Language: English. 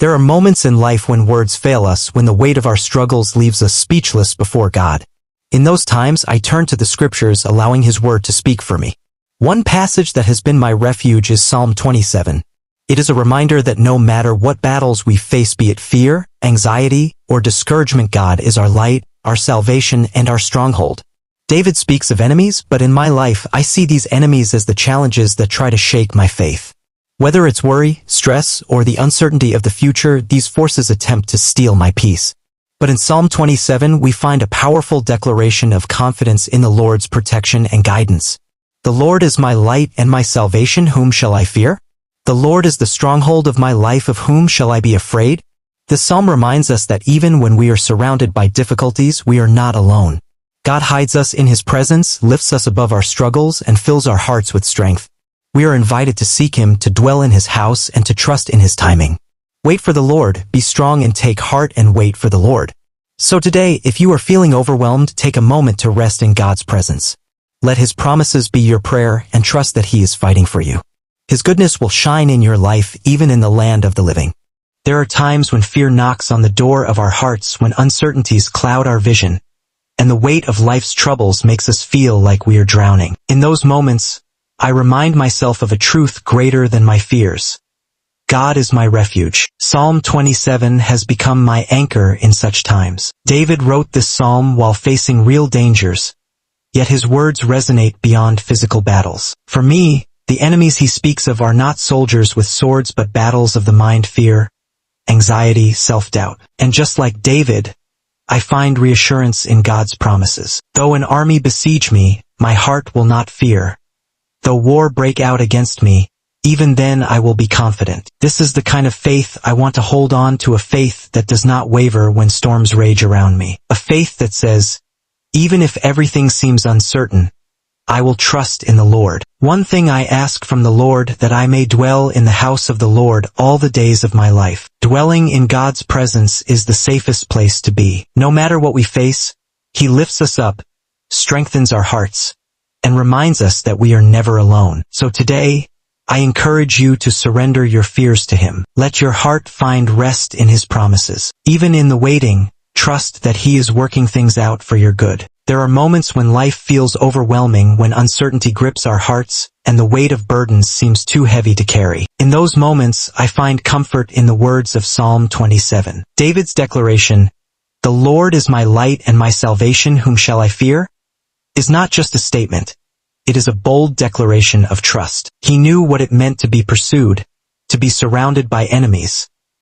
There are moments in life when words fail us, when the weight of our struggles leaves us speechless before God. In those times, I turn to the scriptures, allowing His word to speak for me. One passage that has been my refuge is Psalm 27. It is a reminder that no matter what battles we face, be it fear, anxiety, or discouragement, God is our light, our salvation, and our stronghold. David speaks of enemies, but in my life, I see these enemies as the challenges that try to shake my faith. Whether it's worry, stress, or the uncertainty of the future, these forces attempt to steal my peace. But in Psalm 27, we find a powerful declaration of confidence in the Lord's protection and guidance. The Lord is my light and my salvation, whom shall I fear? The Lord is the stronghold of my life, of whom shall I be afraid? This psalm reminds us that even when we are surrounded by difficulties, we are not alone. God hides us in His presence, lifts us above our struggles, and fills our hearts with strength. We are invited to seek Him, to dwell in His house, and to trust in His timing. Wait for the Lord, be strong and take heart and wait for the Lord. So today, if you are feeling overwhelmed, take a moment to rest in God's presence. Let His promises be your prayer and trust that He is fighting for you. His goodness will shine in your life, even in the land of the living. There are times when fear knocks on the door of our hearts, when uncertainties cloud our vision, and the weight of life's troubles makes us feel like we are drowning. In those moments, I remind myself of a truth greater than my fears. God is my refuge. Psalm 27 has become my anchor in such times. David wrote this psalm while facing real dangers, yet his words resonate beyond physical battles. For me, the enemies he speaks of are not soldiers with swords but battles of the mind, fear, anxiety, self-doubt. And just like David, I find reassurance in God's promises. Though an army besiege me, my heart will not fear. Though war break out against me, even then I will be confident. This is the kind of faith I want to hold on to, a faith that does not waver when storms rage around me. A faith that says, even if everything seems uncertain, I will trust in the Lord. One thing I ask from the Lord, that I may dwell in the house of the Lord all the days of my life. Dwelling in God's presence is the safest place to be. No matter what we face, He lifts us up, strengthens our hearts, and reminds us that we are never alone. So today, I encourage you to surrender your fears to Him. Let your heart find rest in His promises. Even in the waiting, trust that He is working things out for your good. There are moments when life feels overwhelming, when uncertainty grips our hearts, and the weight of burdens seems too heavy to carry. In those moments, I find comfort in the words of Psalm 27. David's declaration, "The Lord is my light and my salvation, whom shall I fear?" is not just a statement. It is a bold declaration of trust. He knew what it meant to be pursued, to be surrounded by enemies,